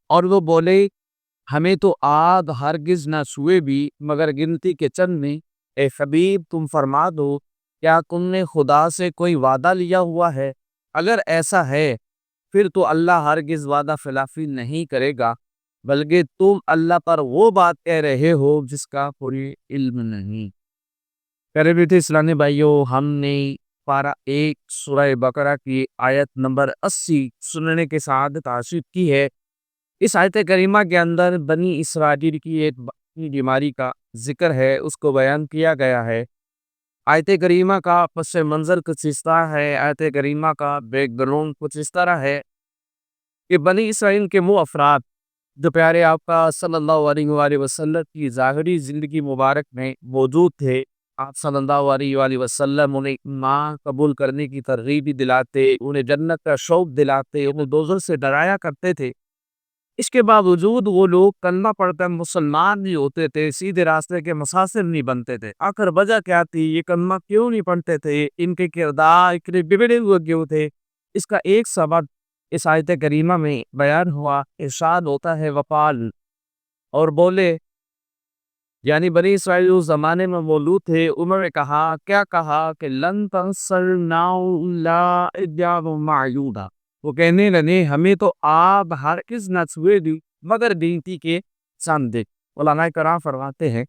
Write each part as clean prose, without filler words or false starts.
اور وہ بولے ہمیں تو آگ ہرگز نہ چھوئے بھی مگر گنتی کے چند میں، اے حبیب تم فرما دو کیا تم نے خدا سے کوئی وعدہ لیا ہوا ہے؟ اگر ایسا ہے پھر تو اللہ ہرگز وعدہ خلافی نہیں کرے گا، بلکہ تم اللہ پر وہ بات کہہ رہے ہو جس کا کوئی علم نہیں۔ پیارے بیٹے اسلامی بھائیوں، ہم نے پارہ 1 سورہ بقرہ کی آیت نمبر 80 سننے کے ساتھ تعریف کی ہے۔ اس آیت کریمہ کے اندر بنی اسرائیل کی ایک بیماری کا ذکر ہے، اس کو بیان کیا گیا ہے۔ آیت کریمہ کا پس منظر کچھ اس طرح ہے، آیت کریمہ کا بیک گراؤنڈ کچھ اس طرح ہے کہ بنی اسرائیل کے وہ افراد جو پیارے آقا صلی اللہ علیہ وآلہ وسلم کی ظاہری زندگی مبارک میں موجود تھے، آپ صلی اللہ علیہ وآلہ وسلم انہیں ایمان قبول کرنے کی ترغیب دلاتے، انہیں جنت کا شوق دلاتے، انہیں دوزخ سے ڈرایا کرتے تھے۔ اس کے باوجود وہ لوگ کلمہ پڑھ کر مسلمان نہیں ہوتے تھے، سیدھے راستے کے مسافر نہیں بنتے تھے۔ آخر وجہ کیا تھی؟ یہ کلمہ کیوں نہیں پڑھتے تھے؟ ان کے کردار اتنے بگڑے ہوئے کیوں تھے؟ اس کا ایک سبب اس آیت کریمہ میں بیان ہوا، ارشاد ہوتا ہے وقال، اور بولے، یعنی بنی اسرائیل اس زمانے میں مولود تھے، انہوں نے کہا، کیا کہا کہ لن تنصرنا الا ایاما معدودا، وہ کہنے لگے ہمیں تو آپ ہرگز نہ چھوئے گی مگر گنتی کے چند۔ علماء کرام فرماتے ہیں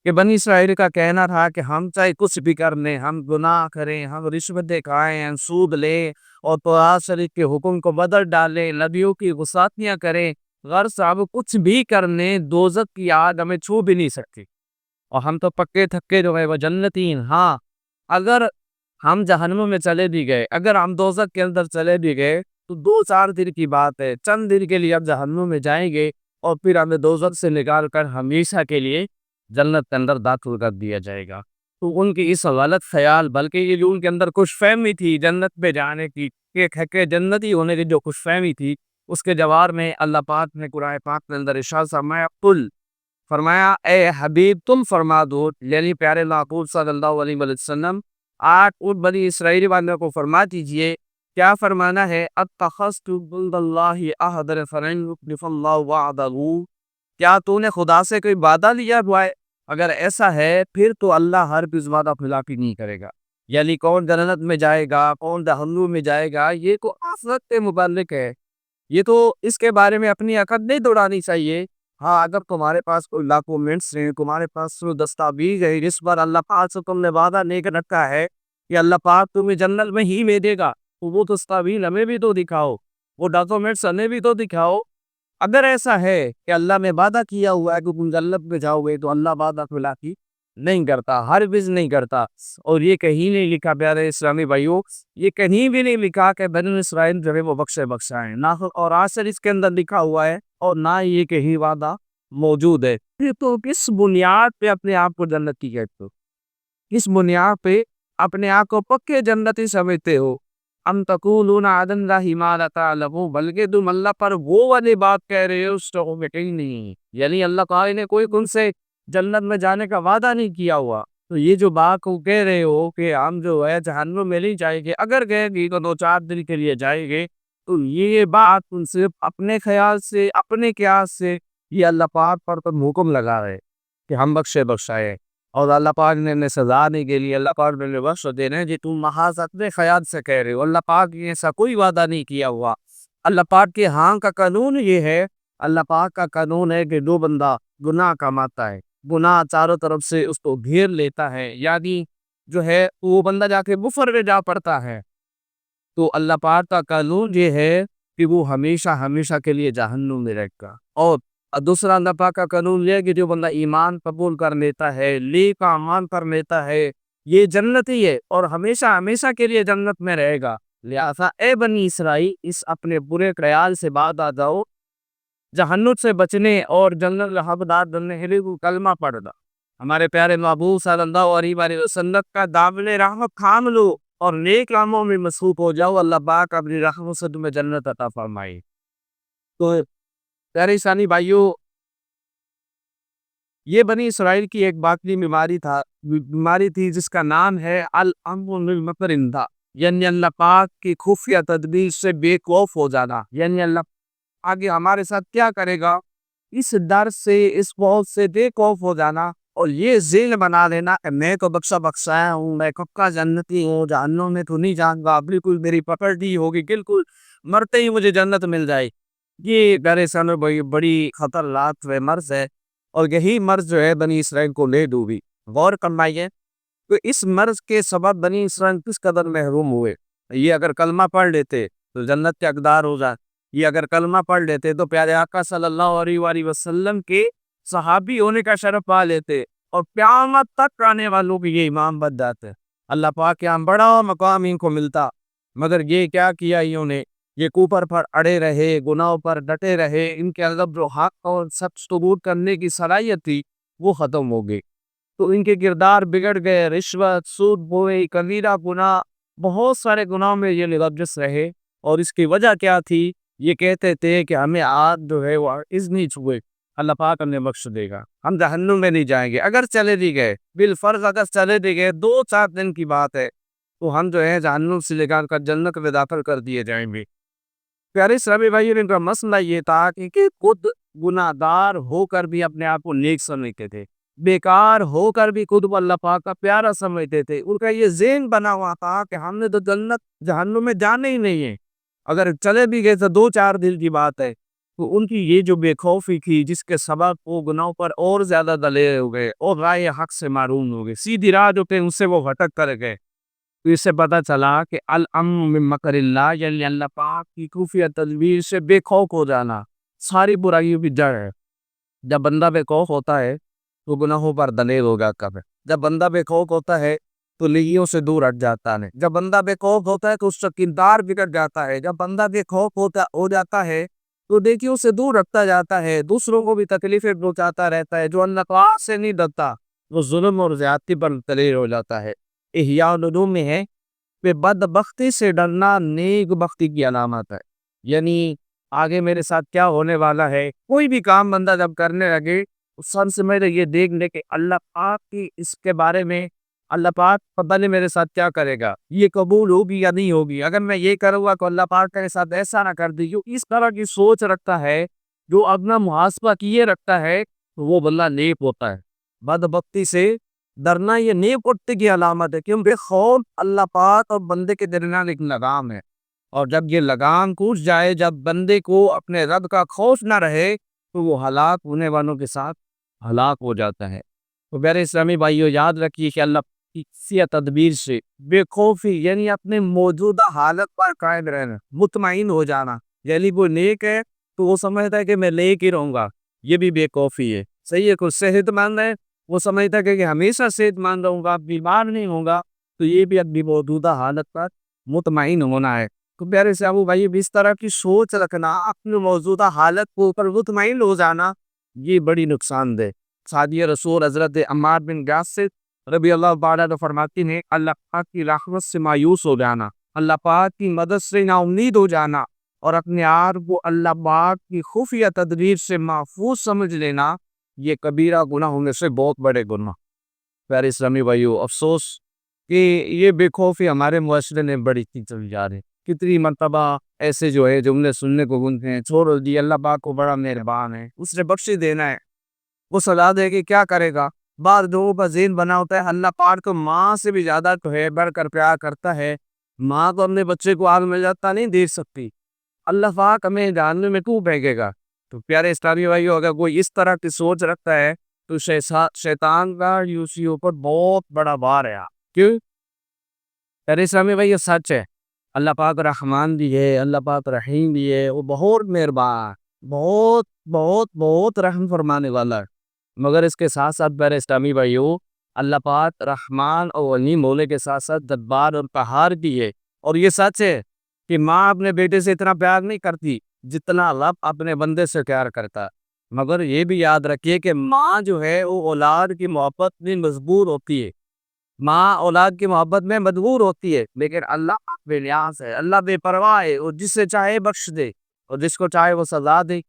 کہ بنی اسرائیل کا کہنا تھا کہ ہم چاہے کچھ بھی کر لیں، ہم گناہ کریں، ہم رشوتیں کھائیں، ہم سود لیں اور قرآن شریف کے حکم کو بدل ڈالیں، نبیوں کی گستاخیاں کریں، غرض صاحب کچھ بھی کرنے، دوزخ کی آگ ہمیں چھو بھی نہیں سکتی، اور ہم تو پکے تھکے جو ہے وہ جنتین۔ ہاں، اگر ہم جہنم میں چلے بھی گئے، اگر ہم دوزخ کے اندر چلے بھی گئے تو 2-4 دن کی بات ہے، چند دن کے لیے اب جہنم میں جائیں گے اور پھر ہمیں دوزخ سے نکال کر ہمیشہ کے لیے جنت کے اندر داخل کر دیا جائے گا۔ تو ان کی اس غلط خیال، بلکہ یہ جو ان کے اندر خوش فہمی تھی جنت پہ جانے کی، کہ جنتی ہونے کی جو خوش فہمی تھی، اس کے جواب میں اللہ پاک نے قرآن پاک کے اندر ارشاد فرمایا، قل، فرمایا اے حبیب تم فرما دو، یعنی پیارے محبوب صلی اللہ علیہ وسلم آج ان بنی اسرائیل والوں کو فرما دیجئے، کیا فرمانا ہے، اتخذتم عند اللہ عہدا فلن یخلف اللہ وعدہ، کیا تو نے خدا سے کوئی وعدہ لیا ہوا ہے؟ اگر ایسا ہے پھر تو اللہ ہرگز وعدہ خلافی نہیں کرے گا۔ یعنی کون جنت میں جائے گا، کون جہنم میں جائے گا، یہ تو آخرت کے متعلق ہے، یہ تو اس کے بارے میں اپنی عقل نہیں دوڑانی چاہیے۔ ہاں، اگر تمہارے پاس کوئی ڈاکومنٹس ہیں، تمہارے پاس کوئی دستاویز ہے جس پر اللہ پاک سے تم نے وعدہ لے کر رکھا ہے کہ اللہ پاک تمہیں جنت میں ہی میں دے گا، تو وہ دستاویز ہمیں بھی تو دکھاؤ، وہ ڈاکومنٹس ہمیں بھی تو دکھاؤ۔ اگر ایسا ہے کہ اللہ نے وعدہ کیا ہوا ہے کہ تم جنت میں جاؤ گے، تو اللہ وعدہ خلافی نہیں کرتا، ہرگز نہیں کرتا۔ اور یہ کہیں نہیں لکھا پیارے اسلامی بھائیوں، یہ کہیں بھی نہیں لکھا کہ بنی اسرائیل جو ہے وہ بخشا ہے، نہ اور آج اس کے اندر لکھا ہوا ہے، اور نہ یہ کہیں وعدہ موجود ہے۔ پھر تو کس بنیاد پہ اپنے آپ کو جنتی کہتے ہو؟ کس بنیاد پہ اپنے آپ کو پکے جنتی سمجھتے ہو؟ ام تقولون علی اللہ ما لا تعلمون، بلکہ تم اللہ پر وہ والی بات کہہ رہے ہو اس کو یقین نہیں، یعنی اللہ تعالی نے کوئی تم سے جنت میں جانے کا وعدہ نہیں کیا ہوا۔ تو یہ جو بات کو کہہ رہے ہو کہ ہم جو ہے جہنم میں نہیں جائیں گے، اگر گئے گی تو 2-4 دن کے لیے جائیں گے، تو یہ بات تم صرف اپنے خیال سے، اپنے قیاس سے، یہ اللہ پاک پر تم حکم لگا رہے کہ ہم بخشائے، اور اللہ پاک نے سزا نہیں کے لیے اللہ پاک نے بخش دے رہے ہیں، جی تم محض اپنے خیال سے کہہ رہے ہو، اللہ پاک نے ایسا کوئی وعدہ نہیں کیا ہوا۔ اللہ پاک کے ہاں کا قانون یہ ہے، اللہ پاک کا قانون ہے کہ جو بندہ گناہ کماتا ہے، گناہ چاروں طرف سے اس کو گھیر لیتا ہے، یعنی جو ہے وہ بندہ جا کے کفر میں جا پڑتا ہے، تو اللہ پاک کا قانون یہ ہے کہ وہ ہمیشہ ہمیشہ کے لیے جہنم میں رہے گا۔ اور دوسرا اللہ پاک کا قانون یہ ہے کہ جو بندہ ایمان قبول کر لیتا ہے، نیک اعمال کر لیتا ہے، یہ جنتی ہے اور ہمیشہ ہمیشہ کے لیے جنت میں رہے گا۔ لہذا اے بنی اسرائیل، اس اپنے برے خیال سے باز آ جاؤ، جہنم سے بچنے اور جنت کا حقدار بننے کے لیے کلمہ پڑھ دو، ہمارے پیارے محبوب صلی اللہ علیہ وسلم کا دامن رحمت تھام لو اور نیک کاموں میں مصروف ہو جاؤ، اللہ پاک اپنی رحمت سے تمہیں جنت عطا فرمائے۔ تو پیارے اسلامی بھائیوں، یہ بنی اسرائیل کی ایک باطنی بیماری تھی جس کا نام ہے الامر بالمکر عندہ، یعنی اللہ پاک کی خفیہ تدبیر سے بے خوف ہو جانا، یعنی اللہ آگے ہمارے ساتھ کیا کرے گا، اس ڈر سے، اس خوف سے بے خوف ہو جانا اور یہ ذہن بنا لینا کہ میں تو بخشا بخشایا ہوں، میں کب کا جنتی ہوں، جہنم میں تو نہیں جاؤں گا، بالکل میری پکڑ نہیں ہوگی، بالکل مرتے ہی مجھے جنت مل جائے۔ یہ میرے سامنے بڑی خطرناک مرض ہے، اور یہی مرض جو ہے بنی اسرائیل کو لے ڈوبی۔ غور فرمائیے تو اس مرض کے سبب بنی اسرائیل کس قدر محروم ہوئے۔ یہ اگر کلمہ پڑھ لیتے تو جنت کے حقدار ہو جائے، یہ اگر کلمہ پڑھ لیتے تو پیارے آقا صلی اللہ علیہ وآلہ وسلم کے صحابی ہونے کا شرف پا لیتے، اور قیامت تک آنے والوں کی یہ امام بن جاتے۔ اللہ پاک یہاں بڑا مقام ان کو ملتا، مگر یہ کیا کیا انہوں نے، یہ کوپر پر اڑے رہے، گناہوں پر ڈٹے رہے، ان کے اندر جو حق اور سچ ثبوت کرنے کی صلاحیت تھی وہ ختم ہو گئی، تو ان کے کردار بگڑ گئے، رشوت، سود بوئی، کبیرہ گناہ، بہت سارے گناہوں میں یہ ملوث رہے۔ اور اس کی وجہ کیا تھی، یہ کہتے تھے کہ ہمیں آج جو ہے وہ اذن نہیں چھوئے، اللہ پاک ہمیں بخش دے گا، ہم جہنم میں نہیں جائیں گے، اگر چلے بھی گئے، بالفرض اگر چلے بھی گئے 2-4 دن کی بات ہے، تو ہم جو ہے جہنم سے نکال کر جنت میں داخل کر دیے جائیں گے۔ پیارے اسلامی بھائی، ان کا مسئلہ یہ تھا کہ خود گناہ گار ہو کر بھی اپنے آپ کو نیک سمجھتے تھے، بیکار ہو کر بھی خود کو اللہ پاک کا پیارا سمجھتے تھے۔ ان کا یہ ذہن بنا ہوا تھا کہ ہم نے تو جنت جہنم میں جانے ہی نہیں ہے، اگر چلے بھی گئے تو 2-4 دن کی بات ہے۔ تو ان کی یہ جو بے خوفی تھی، جس کے سبب وہ گناہوں پر اور زیادہ دلیر ہو گئے اور راہ حق سے معروم ہو گئے، سیدھی راہ جو تھے اس سے وہ بھٹک کر گئے۔ تو اس سے پتہ چلا کہ الامن من مکر اللہ، یعنی اللہ پاک کی خفیہ تدبیر سے بے خوف ہو جانا ساری برائیوں کی جڑ ہے۔ جب بندہ بے خوف ہوتا ہے تو گناہوں پر دلیر ہو جاتا ہے، جب بندہ بے خوف ہوتا ہے تو نیکیوں سے دور ہٹ جاتا ہے، جب بندہ بے خوف ہوتا ہے تو اس کا کردار بگڑ جاتا ہے، جب بندہ بے خوف ہو جاتا ہے تو نیکیوں سے دور رکھتا جاتا ہے، دوسروں کو بھی تکلیفیں پہنچاتا رہتا ہے، جو اللہ تعالیٰ سے نہیں ڈرتا وہ ظلم اور زیادتی پر دلیر ہو جاتا ہے۔ احیاء العلوم میں ہے کہ بدبختی سے ڈرنا نیک بختی کی علامت ہے، یعنی آگے میرے ساتھ کیا ہونے والا ہے، کوئی بھی کام بندہ جب کرنے لگے سب سے پہلے یہ دیکھ لے کہ اللہ پاک کی اس کے بارے میں، اللہ پاک پتہ نہیں میرے ساتھ کیا کرے گا، یہ قبول ہوگی یا نہیں ہوگی، اگر میں یہ کروں گا تو اللہ پاک کے ساتھ ایسا نہ کر دی۔ جو اس طرح کی سوچ رکھتا ہے، جو اپنا محاسبہ کیے رکھتا ہے، تو وہ بندہ نیک ہوتا ہے۔ بدبختی سے ڈرنا یہ نیک بختی کی علامت ہے، کیونکہ خوف اللہ پاک اور بندے کے درمیان ایک لگام ہے، اور جب یہ لگام ٹوٹ جائے، جب بندے کو اپنے رب کا خوف نہ رہے تو وہ ہلاک ہونے والوں کے ساتھ ہلاک ہو جاتا ہے۔ تو میرے اسلامی بھائیو، یاد رکھیے کہ اللہ کی کسی تدبیر سے بے خوفی یعنی اپنے موجودہ حالت پر قائم رہنا، مطمئن ہو جانا، یعنی وہ نیک ہے تو وہ سمجھتا ہے کہ میں نیک ہی رہوں گا، یہ بھی بے خوفی ہے۔ صحیح ہے، کچھ صحت مند ہے، وہ سمجھتا ہے کہ ہمیشہ صحت مند رہوں گا، بیمار نہیں ہوں گا، تو یہ بھی اپنی موجودہ حالت پر مطمئن ہونا ہے۔ تو پیارے صاحب بھائی، اس طرح کی سوچ رکھنا، اپنے موجودہ حالت کو پر مطمئن ہو جانا، یہ بڑی نقصان دہ۔ صحابی رسول حضرت عمار بن یاسر رضی اللہ تعالیٰ عنہ فرماتے ہیں، اللہ پاک کی رحمت سے مایوس ہو جانا، اللہ پاک کی مدد سے نا امید ہو جانا، اور اپنے آپ کو اللہ پاک کی خفیہ تدبیر سے محفوظ سمجھ لینا، یہ کبیرہ گناہ ہونے سے بہت بڑے گناہ۔ پیارے اسلامی بھائیو، افسوس کہ یہ بے خوفی ہمارے معاشرے میں بڑی چلی جا رہی ہے۔ کتنی مرتبہ ایسے جو ہے جملے سننے کو ملتے ہیں، چھوڑو جی، اللہ پاک کو بڑا مہربان ہے، اس نے بخش دینا ہے، وہ صلاح دے کہ کیا کرے گا۔ بعض لوگوں کا ذہن بنا ہوتا ہے اللہ پاک کو ماں سے بھی زیادہ تو ہے بڑھ کر پیار کرتا ہے، ماں تو اپنے بچے کو آگ میں جاتا نہیں دیکھ سکتی، اللہ پاک ہمیں جہنم میں کیوں پھینکے گا۔ تو پیارے اسلامی بھائیو، اگر کوئی اس طرح کی سوچ رکھتا ہے تو شیطان کا اسی اوپر بہت بڑا بار ہے۔ کیوں؟ پیارے اسلامی بھائیو، سچ ہے، اللہ پاک رحمان بھی ہے، اللہ پاک رحیم بھی ہے، وہ بہت مہربان، بہت بہت بہت رحم فرمانے والا ہے، مگر اس کے ساتھ ساتھ پیارے اسلامی بھائیو، اللہ پاک رحمان اور علیم ہونے کے ساتھ ساتھ جبار اور قہار بھی ہے۔ اور یہ سچ ہے کہ ماں اپنے بیٹے سے اتنا پیار نہیں کرتی جتنا رب اپنے بندے سے پیار کرتا، مگر یہ بھی یاد رکھیے کہ ماں جو ہے وہ اولاد کی محبت میں مجبور ہوتی ہے، ماں اولاد کی محبت میں مجبور ہوتی ہے، لیکن اللہ بے نیاز ہے، اللہ بے پرواہ ہے، اور جس سے چاہے بخش دے اور جس کو چاہے وہ سزا دے۔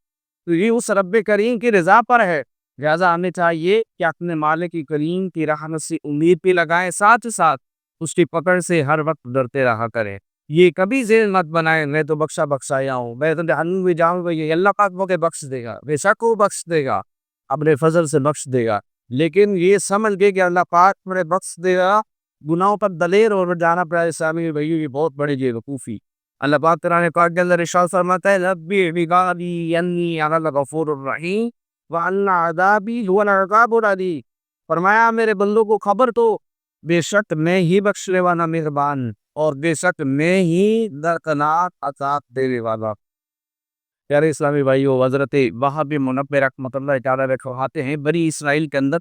تو یہ اس رب کریم کی رضا پر ہے، لہٰذا ہمیں چاہیے کہ اپنے مالک کریم کی رحمت سے امید بھی لگائیں، ساتھ ساتھ اس کی پکڑ سے ہر وقت ڈرتے رہا کریں۔ یہ کبھی ذہن مت بنائے میں تو بخشا بخشایا ہوں، میں تو جہنم بھی جاؤں گا، یہ اللہ پاک مجھے بخش دے گا، بے شک وہ بخش دے گا، اپنے فضل سے بخش دے گا۔ لیکن یہ سمجھ گئے کہ اللہ پاک مجھے بخش دے گا، گناہوں پر دلیر اور جانا پڑا اسلامی بھائیو، یہ بہت بڑی بے وقوفی۔ اللہ پاک قرآن پاک کے اندر ارشاد فرماتا ہے نبی عبادی انی انا الغفور الرحیم وان عذابی هو العذاب العلیم، فرمایا میرے بندوں کو خبر تو، بے شک میں ہی بخشنے والا مہربان اور بے شک میں ہی دردناک عذاب دینے والا۔ پیارے اسلامی بھائیو، حضرت وہاب منبہ رحمۃ اللہ تعالی علیہ فرماتے ہیں بنی اسرائیل کے اندر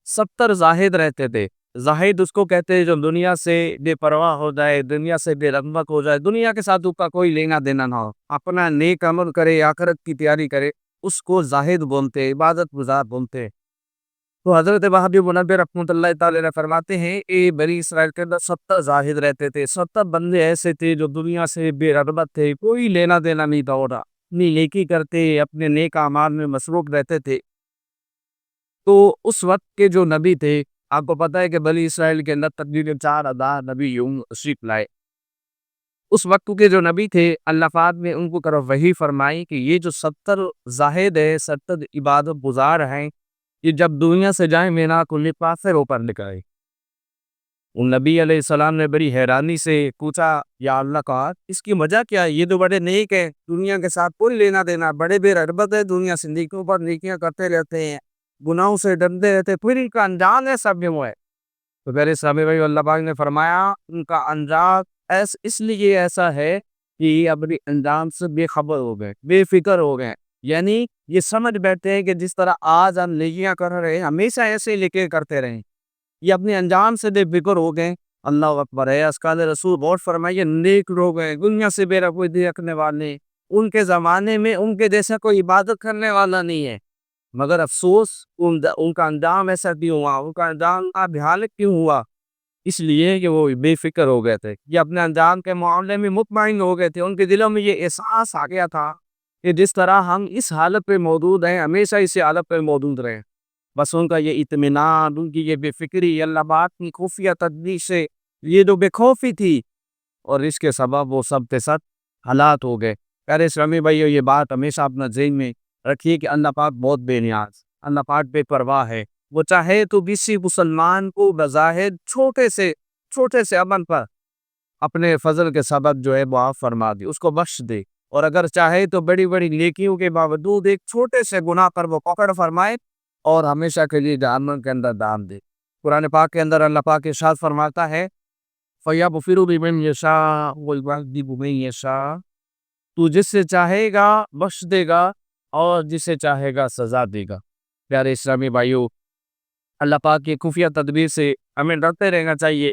70 زاہد رہتے تھے۔ زاہد اس کو کہتے ہیں جو دنیا سے بے پرواہ ہو جائے، دنیا سے بے رغبت ہو جائے، دنیا کے ساتھ اس کا کوئی لینا دینا نہ ہو، اپنا نیک عمل کرے، آخرت کی تیاری کرے، اس کو زاہد بولتے ہیں، عبادت گزار بولتے ہیں۔ تو حضرت وہاب منبہ رحمۃ اللہ تعالی علیہ فرماتے ہیں اے بنی اسرائیل کے اندر 70 زاہد رہتے تھے، 70 بندے ایسے تھے جو دنیا سے بے رغبت تھے، کوئی لینا دینا نہیں تھا، اپنی نیکی کرتے، اپنے نیک اعمال میں مصروف رہتے تھے۔ تو اس وقت کے جو نبی تھے، آپ کو پتہ ہے کہ بنی اسرائیل کے اندر تقریباً 4000 نبی یوں تشریف لائے۔ اس وقت کے جو نبی تھے، اللہ پاک نے ان کو طرف وحی فرمائی کہ یہ جو 70 زاہد ہے، 70 عبادت گزار ہیں، یہ جب دنیا سے جائیں مینا کو پاسے اوپر نکلے۔ ان نبی علیہ السلام نے بڑی حیرانی سے پوچھا یا اللہ کا اس کی وجہ کیا ہے؟ یہ تو بڑے نیک ہے، دنیا کے ساتھ کوئی لینا دینا، بڑے بے رغبت ہے، دنیا سے نیکیوں پر نیکیاں کرتے رہتے ہیں، گناہوں سے ڈرتے رہتے، پھر ان کا انجام ہے سب میں ہے۔ تو میرے اسلامی بھائی، اللہ پاک نے فرمایا ان کا انجام اس لیے ایسا ہے کہ یہ اپنی انجام سے بے خبر ہو گئے، بے فکر ہو گئے، یعنی یہ سمجھ بیٹھتے ہیں کہ جس طرح آج ہم نیکیاں کر رہے ہیں ہمیشہ ایسے لے کے کرتے رہیں، یہ اپنے انجام سے بے فکر ہو گئے۔ اللہ اکبر ہے، اسقال رسول بہت فرمائیے نیک لوگ ہیں، دنیا سے بے رغبتی رکھنے والے، ان کے زمانے میں ان کے جیسا کوئی عبادت کرنے والا نہیں ہے، مگر افسوس ان کا انجام ایسا کیوں ہوا، ان کا انجام بھیالک کیوں ہوا؟ اس لیے کہ وہ بے فکر ہو گئے تھے، یہ اپنے انجام کے معاملے میں مطمئن ہو گئے تھے، ان کے دلوں میں یہ احساس آ گیا تھا کہ جس طرح ہم اس حالت پہ موجود ہیں ہمیشہ اسی حالت پہ موجود رہیں۔ بس ان کا یہ اطمینان، ان کی یہ بے فکری، اللہ پاک کی خفیہ تدبیر سے یہ جو بے خوفی تھی، اور اس کے سبب وہ سب کے سب حالات ہو گئے۔ پیارے اسلامی بھائیو، یہ بات ہمیشہ اپنا ذہن میں رکھیے کہ اللہ پاک بہت بے نیاز، اللہ پاک بے پرواہ ہے، وہ چاہے تو کسی مسلمان کو بظاہر چھوٹے سے عمل پر اپنے فضل کے سبب جو ہے معاف فرما دے، اس کو بخش دے، اور اگر چاہے تو بڑی بڑی نیکیوں کے باوجود ایک چھوٹے سے گناہ پر وہ پکڑ فرمائے اور ہمیشہ کے لیے جہنم کے اندر ڈال دے۔ قرآن پاک کے اندر اللہ پاک ارشاد فرماتا ہے فَيَغْفِرُ لِمَن يَشَاءُ وَيُعَذِّبُ مَن يَشَاءُ، تو جس سے چاہے گا بخش دے گا اور جسے چاہے گا سزا دے گا۔ پیارے اسلامی بھائیو، اللہ پاک کی خفیہ تدبیر سے ہمیں ڈرتے رہنا چاہیے۔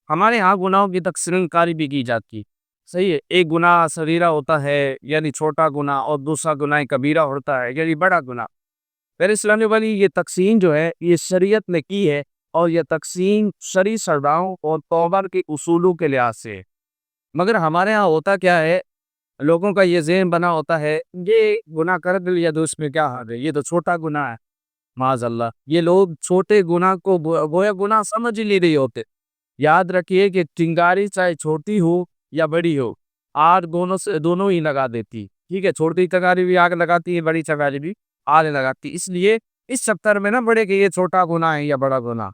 ہمارے ہاں گناہوں کی تقسیم کاری بھی کی جاتی، صحیح ہے، ایک گناہ صغیرہ ہوتا ہے یعنی چھوٹا گناہ، اور دوسرا گناہ کبیرہ ہوتا ہے یعنی بڑا گناہ۔ پھر اسلامی والی یہ تقسیم جو ہے یہ شریعت نے کی ہے، اور یہ تقسیم شرعی سزاؤں اور توبہ کے اصولوں کے لحاظ سے ہے۔ مگر ہمارے ہاں ہوتا کیا ہے، لوگوں کا یہ ذہن بنا ہوتا ہے یہ گناہ کر لیا تو اس میں کیا حرج ہے، یہ تو چھوٹا گناہ ہے۔ معاذ اللہ، یہ لوگ چھوٹے گناہ کو گویا گناہ سمجھ ہی نہیں رہے ہوتے۔ یاد رکھیے کہ چنگاری چاہے چھوٹی ہو یا بڑی ہو، آگ دونوں ہی لگا دیتی، ٹھیک ہے، چھوٹی چنگاری بھی آگ لگاتی ہے، بڑی چنگاری بھی آگ لگاتی، اس لیے اس چکر میں نہ پڑے کہ یہ چھوٹا گناہ ہے یا بڑا گناہ،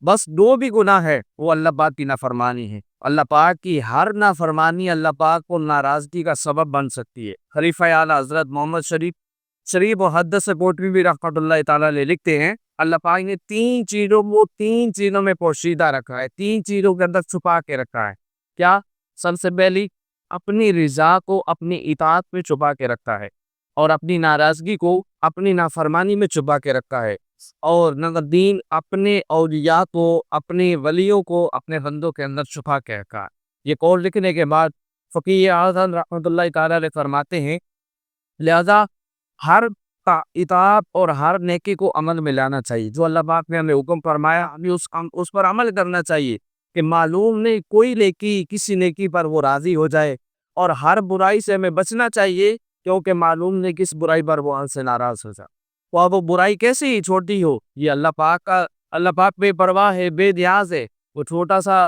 بس دو بھی گناہ ہے، وہ اللہ پاک کی نافرمانی ہے۔ اللہ پاک کی ہر نافرمانی اللہ پاک کو ناراضگی کا سبب بن سکتی ہے۔ خلیفہ اعلیٰ حضرت محمد شریف محدث کوٹوی بھی رحمۃ اللہ تعالیٰ علیہ لکھتے ہیں اللہ پاک نے تین چیزوں میں پوشیدہ رکھا ہے، تین چیزوں کے اندر چھپا کے رکھا ہے۔ کیا؟ سب سے پہلی اپنی رضا کو اپنی اطاعت میں چھپا کے رکھا ہے، اور اپنی ناراضگی کو اپنی نافرمانی میں چھپا کے رکھا ہے، اور نمبر تین اپنے اولیاء کو، اپنے ولیوں کو اپنے بندوں کے اندر چھپا کے رکھا ہے۔ یہ قول لکھنے کے بعد فقیہ اعظم رحمۃ اللہ تعالیٰ علیہ فرماتے ہیں لہذا ہر اطاعت اور ہر نیکی کو عمل میں لانا چاہیے، جو اللہ پاک نے ہمیں حکم فرمایا ہمیں اس پر عمل کرنا چاہیے، کہ معلوم نہیں کوئی نیکی کسی نیکی پر وہ راضی ہو جائے، اور ہر برائی سے ہمیں بچنا چاہیے کیونکہ معلوم نہیں کس برائی پر وہ ہم سے ناراض ہو جائے، وہ برائی کیسی ہی چھوٹی ہو، یہ اللہ پاک بے پرواہ ہے، بے نیاز ہے، وہ چھوٹا سا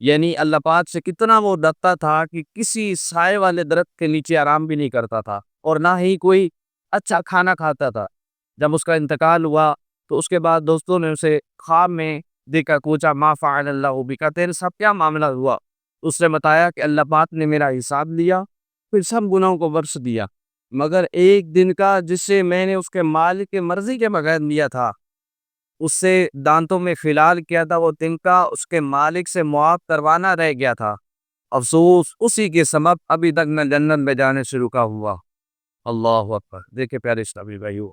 یعنی اللہ پاک سے کتنا وہ ڈرتا تھا کہ کسی سائے والے درخت کے نیچے آرام بھی نہیں کرتا تھا، اور نہ ہی کوئی اچھا کھانا کھاتا تھا۔ جب اس کا انتقال ہوا تو اس کے بعد دوستوں نے اسے خواب میں دیکھا، پوچھا ما فعل اللہ بک، تیرے سب کیا معاملہ ہوا؟ اس نے بتایا کہ اللہ پاک نے میرا حساب لیا، پھر سب گناہوں کو بخش دیا، مگر ایک دن کا جسے میں نے اس کے مالک کی مرضی کے بغیر لیا تھا، اس سے دانتوں میں خلال کیا تھا، وہ دن کا اس کے مالک سے معاف کروانا رہ گیا تھا۔ افسوس اسی کے سبب ابھی تک میں جنت میں جانے سے رکا ہوا۔ اللہ اکبر! دیکھیں پیارے اسلامی بھائیو،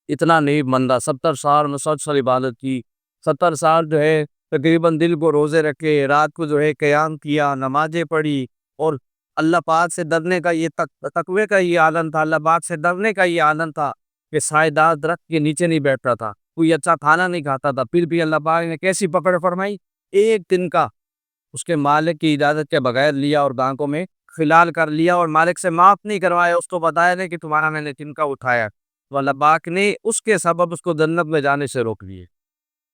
اتنا نیک بندہ 70 سال مسلسل عبادت کی، 70 سال جو ہے تقریباً دل کو روزے رکھے، رات کو جو ہے قیام کیا، نمازیں پڑھی، اور اللہ پاک سے ڈرنے کا یہ تقوی کا یہ عالم تھا، اللہ پاک سے ڈرنے کا یہ عالم تھا کہ سائے دار درخت کے نیچے نہیں بیٹھتا تھا، کوئی اچھا کھانا نہیں کھاتا تھا، پھر بھی اللہ پاک نے کیسی پکڑ فرمائی؟ ایک دن کا اس کے مالک کی اجازت کے بغیر لیا اور دانتوں میں خلال کر لیا، اور مالک سے معاف نہیں کروایا، اس کو بتایا نہیں کہ تمہارا میں نے تنکا اٹھایا، تو اللہ پاک نے اس کے سبب اس کو جنت میں جانے سے روک لیے۔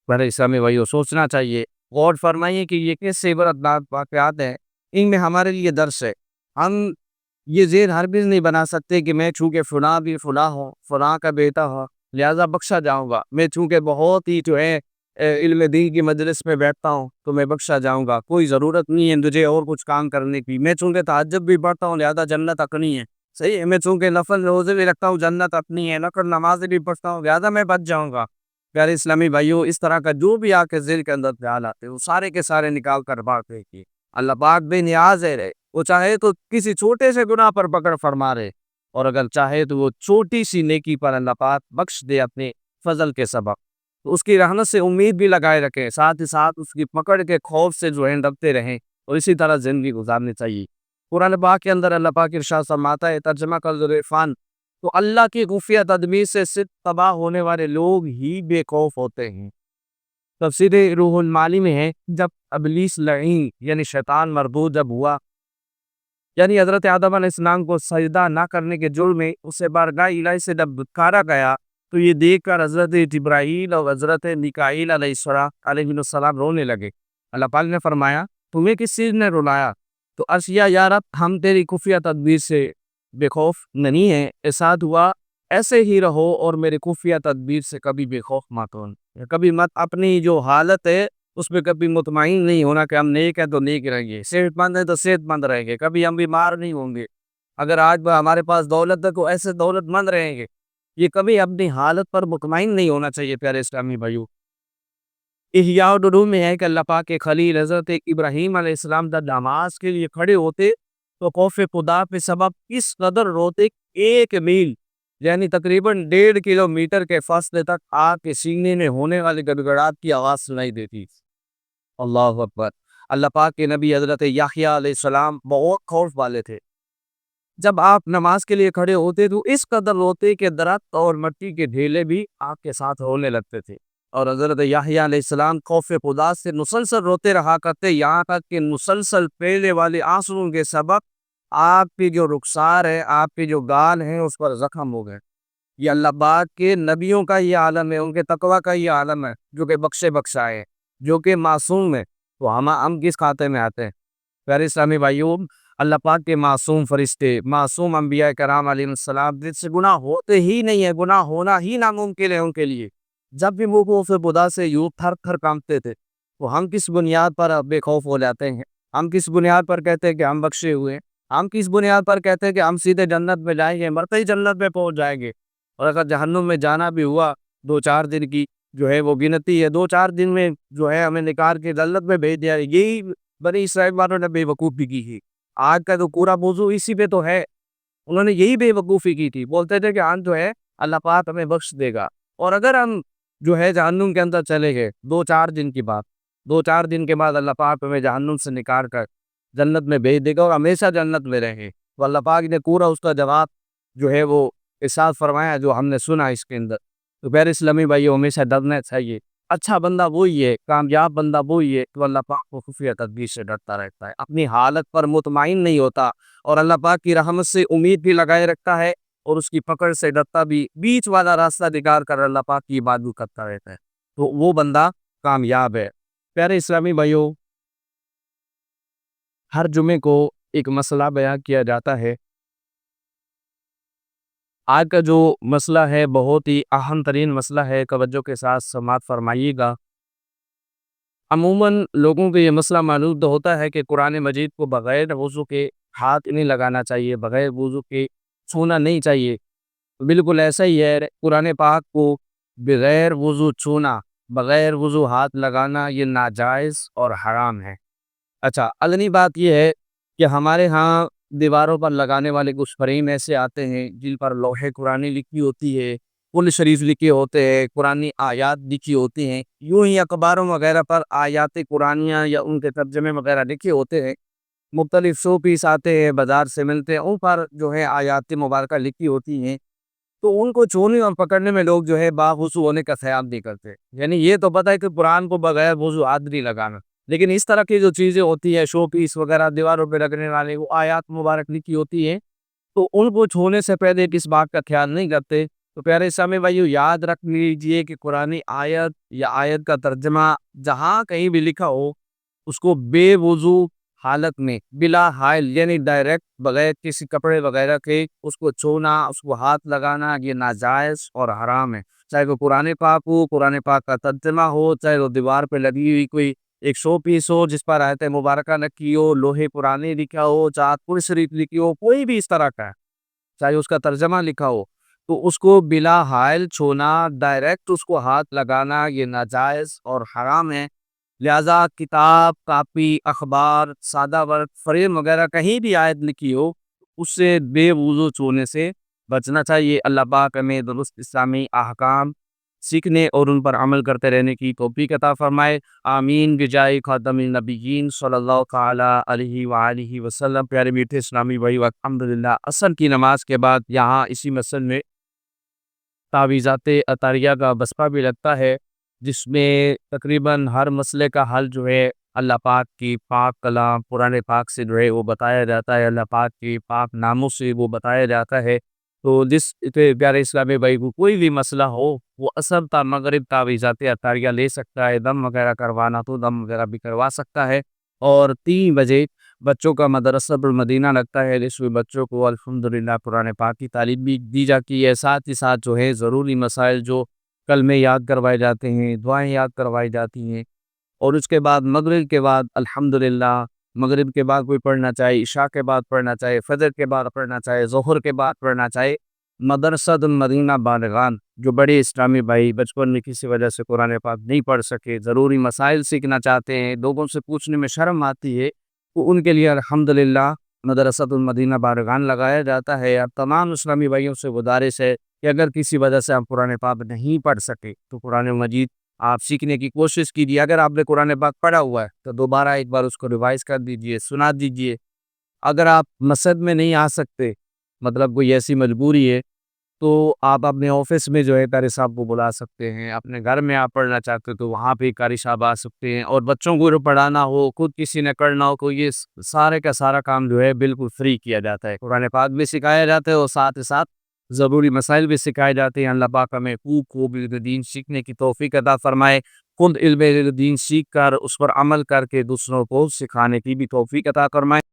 میرے اسلامی بھائیو، سوچنا چاہیے، غور فرمائیے کہ یہ کیسے عبرتناک واقعات ہیں، ان میں ہمارے لیے درس ہے۔ ہم یہ ذہن ہرگز نہیں بنا سکتے کہ میں چونکہ فلاں بھی فلاں ہوں، فلاں کا بیٹا ہوں، لہذا بخشا جاؤں گا، میں چونکہ بہت ہی جو ہے علم دین کی مجلس میں بیٹھتا ہوں تو میں بخشا جاؤں گا۔ کوئی ضرورت نہیں ہے مجھے اور کچھ کام کرنے کی، میں چونکہ تہجد بھی پڑھتا ہوں لہذا جنت اپنی ہے، صحیح ہے، میں چونکہ نفل روزے بھی رکھتا ہوں جنت اپنی ہے، نفل نماز بھی پڑھتا ہوں لہذا میں بچ جاؤں گا۔ پیارے اسلامی بھائیو، اس طرح کا جو بھی آپ کے ذہن کے اندر خیال آتے ہیں وہ سارے کے سارے نکال کر بات دیکھیے، اللہ پاک بے نیاز ہے، وہ چاہے تو کسی چھوٹے سے گناہ پر پکڑ فرما رہے، اور اگر چاہے تو وہ چھوٹی سی نیکی پر اللہ پاک بخش دے اپنے فضل کے سبب، تو اس کی رحمت سے امید بھی لگائے رکھیں، ساتھ ہی ساتھ اس کی پکڑ کے خوف سے جو ہے ڈرتے رہیں، اور اسی طرح زندگی گزارنی چاہیے۔ قرآن پاک کے اندر اللہ پاک ارشاد فرماتا ہے، ترجمہ کر دو عرفان، تو اللہ کی خفیہ تدبیر سے صرف تباہ ہونے والے لوگ ہی بے خوف ہوتے ہیں۔ تفسیر روح المعانی میں ہے، جب ابلیس لعین یعنی شیطان مردود جب ہوا، یعنی حضرت آدم علیہ السلام کو سجدہ نہ کرنے کے جرم میں اسے بارگاہ الہی سے جب دھتکارا گیا، تو یہ دیکھ کر حضرت جبرائیل اور حضرت میکائیل علیہ السلام رونے لگے۔ اللہ پاک نے فرمایا، تمہیں کس چیز نے رلایا؟ تو عرض کیا، یا رب ہم تیری خفیہ تدبیر سے بے خوف نہیں ہیں، ارشاد ہوا ایسے ہی رہو اور میرے خفیہ تدبیر سے کبھی بے خوف مت ہو، کبھی مت اپنی جو حالت ہے اس پہ کبھی مطمئن نہیں ہونا کہ ہم نیک ہیں تو نیک رہیں گے، صحت مند ہیں تو صحت مند رہیں گے، کبھی ہم بیمار نہیں ہوں گے، اگر آج ہمارے پاس دولت ہے تو ایسے دولت مند رہیں گے، یہ کبھی اپنی حالت پر مطمئن نہیں ہونا چاہیے۔ پیارے اسلامی بھائیو، احیاء العلوم میں ہے کہ اللہ پاک کے خلیل حضرت ابراہیم علیہ السلام جب نماز کے لیے کھڑے ہوتے تو خوف خدا کے سبب اس قدر روتے کہ 1 میل یعنی تقریباً 1.5 کلومیٹر کے فاصلے تک آپ کے سینے میں ہونے والی گڑگڑاہٹ کی آواز سنائی دیتی۔ اللہ اکبر! اللہ پاک کے نبی حضرت یحییٰ علیہ السلام بہت خوف والے تھے، جب آپ نماز کے لیے کھڑے ہوتے تو اس قدر روتے کہ درخت اور مٹی کے ڈھیلے بھی آپ کے ساتھ رونے لگتے تھے، اور حضرت یحییٰ علیہ السلام خوف خدا سے مسلسل روتے رہا کرتے، یہاں تک کہ مسلسل پھیلنے والے آنسوؤں کے سبب آپ کی جو رخسار ہے، آپ کے جو گال ہیں اس پر زخم ہو گئے۔ یہ اللہ پاک کے نبیوں کا یہ عالم ہے، ان کے تقوی کا یہ عالم ہے، جو کہ بخشے بخشائے ہیں، جو کہ معصوم ہے، تو ہم کس کھاتے میں آتے ہیں؟ پیارے اسلامی بھائیوں، اللہ پاک کے معصوم فرشتے، معصوم انبیاء کرام علیہ السلام جن سے گناہ ہوتے ہی نہیں ہے، گناہ ہونا ہی ناممکن ہے ان کے لیے، جب بھی وہ خوف خدا سے یوں تھر تھر کانپتے تھے، تو ہم کس بنیاد پر بے خوف ہو جاتے ہیں؟ ہم کس بنیاد پر کہتے ہیں کہ ہم بخشے ہوئے ہیں؟ ہم کس بنیاد پر کہتے ہیں کہ ہم سیدھے جنت میں جائیں گے، مرتے ہی جنت میں پہنچ جائیں گے؟ اور اگر جہنم میں جانا بھی ہوا، 2-4 دن کی جو ہے وہ گنتی ہے، 2-4 دن میں جو ہے ہمیں نکال کے جنت میں بھیج دیا۔ یہی بنی اسرائیل والوں نے بے وقوفی کی تھی۔ آج کا تو پورا موضوع اسی پہ تو ہے، انہوں نے یہی بے وقوفی کی تھی، بولتے تھے کہ ہم جو ہے اللہ پاک ہمیں بخش دے گا، اور اگر ہم جو ہے جہنم کے اندر چلے گئے 2-4 دن کی بات، 2-4 دن کے بعد اللہ پاک ہمیں جہنم سے نکال کر جنت میں بھیج دے گا اور ہمیشہ جنت میں رہیں گے۔ تو اللہ پاک نے پورا اس کا جواب جو ہے وہ ارشاد فرمایا جو ہم نے سنا اس کے اندر۔ تو پیارے اسلامی بھائی، ہمیشہ ڈرنا چاہیے، اچھا بندہ وہی ہے، کامیاب بندہ وہی ہے تو اللہ پاک کو خفیہ تدبیر سے ڈرتا رہتا ہے، اپنی حالت پر مطمئن نہیں ہوتا، اور اللہ پاک کی رحمت سے امید بھی لگائے رکھتا ہے، اور اس کی پکڑ سے ڈرتا بھی، بیچ والا راستہ نکال کر اللہ پاک کی عبادت کرتا رہتا ہے، تو وہ بندہ کامیاب ہے۔ پیارے اسلامی بھائیوں، ہر جمعے کو ایک مسئلہ بیان کیا جاتا ہے۔ آج کا جو مسئلہ ہے بہت ہی اہم ترین مسئلہ ہے، توجہ کے ساتھ سماعت فرمائیے گا۔ عموماً لوگوں کو یہ مسئلہ معلوم تو ہوتا ہے کہ قرآن مجید کو بغیر وضو کے ہاتھ نہیں لگانا چاہیے، بغیر وضو کے چھونا نہیں چاہیے۔ بالکل ایسا ہی ہے، قرآن پاک کو بغیر وضو چھونا، بغیر وضو ہاتھ لگانا یہ ناجائز اور حرام ہے۔ اچھا، اگلی بات یہ ہے کہ ہمارے ہاں دیواروں پر لگانے والے کچھ فریم ایسے آتے ہیں جن پر لوح قرآنی لکھی ہوتی ہے، قرآن شریف لکھے ہوتے ہیں، قرآنی آیات لکھی ہوتی ہیں، یوں ہی اخباروں وغیرہ پر آیات قرآنیاں یا ان کے ترجمے وغیرہ لکھے ہوتے ہیں۔ مختلف شو پیس آتے ہیں، بازار سے ملتے ہیں، ان پر جو ہے آیات مبارکہ لکھی ہوتی ہیں، تو ان کو چھونے اور پکڑنے میں لوگ جو ہے باوضو ہونے کا خیال نہیں کرتے۔ یعنی یہ تو پتہ ہے کہ قرآن کو بغیر وضو ہاتھ نہیں لگانا، لیکن اس طرح کی جو چیزیں ہوتی ہیں، شو پیس وغیرہ دیواروں پہ لگنے والے، وہ آیات مبارک لکھی ہوتی ہیں، تو ان کو چھونے سے پہلے کس بات کا خیال نہیں کرتے۔ تو پیارے اسلامی بھائیو، یاد رکھ لیجئے کہ قرآنی آیت یا آیت کا ترجمہ جہاں کہیں بھی لکھا ہو، اس کو بے وضو حالت میں، بلا حائل یعنی ڈائریکٹ بغیر کسی کپڑے وغیرہ کے اس کو چھونا، اس کو ہاتھ لگانا، یہ ناجائز اور حرام ہے۔ چاہے وہ قرآن پاک ہو، قرآن پاک کا ترجمہ ہو، چاہے وہ دیوار پہ لگی ہوئی کوئی ایک شو پیس ہو جس پر آیت مبارکہ لکھی ہو، لوح قرآنی لکھا ہو، چاہے قرآن شریف لکھی ہو، کوئی بھی اس طرح کا ہے، چاہے اس کا ترجمہ لکھا ہو، تو اس کو بلا حائل چھونا، ڈائریکٹ اس کو ہاتھ لگانا یہ ناجائز اور حرام ہے۔ لہذا کتاب، کاپی، اخبار، سادہ ورق، فریم وغیرہ کہیں بھی آیت لکھی ہو، اس سے بے وضو چھونے سے بچنا چاہیے۔ اللہ پاک ہمیں درست اسلامی احکام سیکھنے اور ان پر عمل کرتے رہنے کی توفیق عطا فرمائے، آمین بجائے خاتم النبیین صلی اللہ تعالی علیہ وآلہ وسلم۔ پیارے میٹھے اسلامی بھائی، الحمدللہ عصر کی نماز کے بعد یہاں اسی مسجد میں تعویذات عطاریہ کا بسپا بھی لگتا ہے، جس میں تقریباً ہر مسئلے کا حل جو ہے اللہ پاک کی پاک کلام قرآن پاک سے جو ہے وہ بتایا جاتا ہے، اللہ پاک کی پاک ناموں سے وہ بتایا جاتا ہے۔ تو جس پیارے اسلامی بھائی کو کوئی بھی مسئلہ ہو، وہ عصر تا مغرب تعویذات عطاریہ لے سکتا ہے، دم وغیرہ کروانا تو دم وغیرہ بھی کروا سکتا ہے۔ اور 3 بجے بچوں کا مدرسہ المدینہ لگتا ہے، جس میں بچوں کو الحمدللہ قرآن پاک کی تعلیم بھی دی جاتی ہے، ساتھ ہی ساتھ جو ہے ضروری مسائل جو کلمے یاد کروائے جاتے ہیں، دعائیں یاد کروائی جاتی ہیں۔ اور اس کے بعد مغرب کے بعد الحمدللہ مغرب کے بعد کوئی پڑھنا چاہے، عشاء کے بعد پڑھنا چاہے، فجر کے بعد پڑھنا چاہے، ظہر کے بعد پڑھنا چاہے، مدرسہ المدینہ بالغان جو بڑے اسلامی بھائی بچپن میں کسی وجہ سے قرآن پاک نہیں پڑھ سکے، ضروری مسائل سیکھنا چاہتے ہیں، لوگوں سے پوچھنے میں شرم آتی ہے، تو ان کے لیے الحمدللہ مدرسہ المدینہ بالغان لگایا جاتا ہے۔ اب تمام اسلامی بھائیوں سے گزارش ہے کہ اگر کسی وجہ سے آپ قرآن پاک نہیں پڑھ سکے تو قرآن مجید آپ سیکھنے کی کوشش کیجیے۔ اگر آپ نے قرآن پاک پڑھا ہوا ہے تو دوبارہ ایک بار اس کو ریوائز کر دیجیے، سنا دیجیے۔ اگر آپ مسجد میں نہیں آ سکتے، مطلب کوئی ایسی مجبوری ہے، تو آپ اپنے آفس میں جو ہے قاری صاحب کو بلا سکتے ہیں، اپنے گھر میں آپ پڑھنا چاہتے ہو تو وہاں پہ قاری صاحب آ سکتے ہیں، اور بچوں کو جو پڑھانا ہو، خود کسی نے کرنا ہو، کوئی یہ سارے کا سارا کام جو ہے بالکل فری کیا جاتا ہے۔ قرآن پاک بھی سکھایا جاتا ہے اور ساتھ ہی ساتھ ضروری مسائل بھی سکھائے جاتے ہیں۔ اللہ پاک ہمیں خوب علم دین سیکھنے کی توفیق عطا فرمائے، خود علم دین سیکھ کر اس پر عمل کر کے دوسروں کو سکھانے کی بھی توفیق عطا فرمائے۔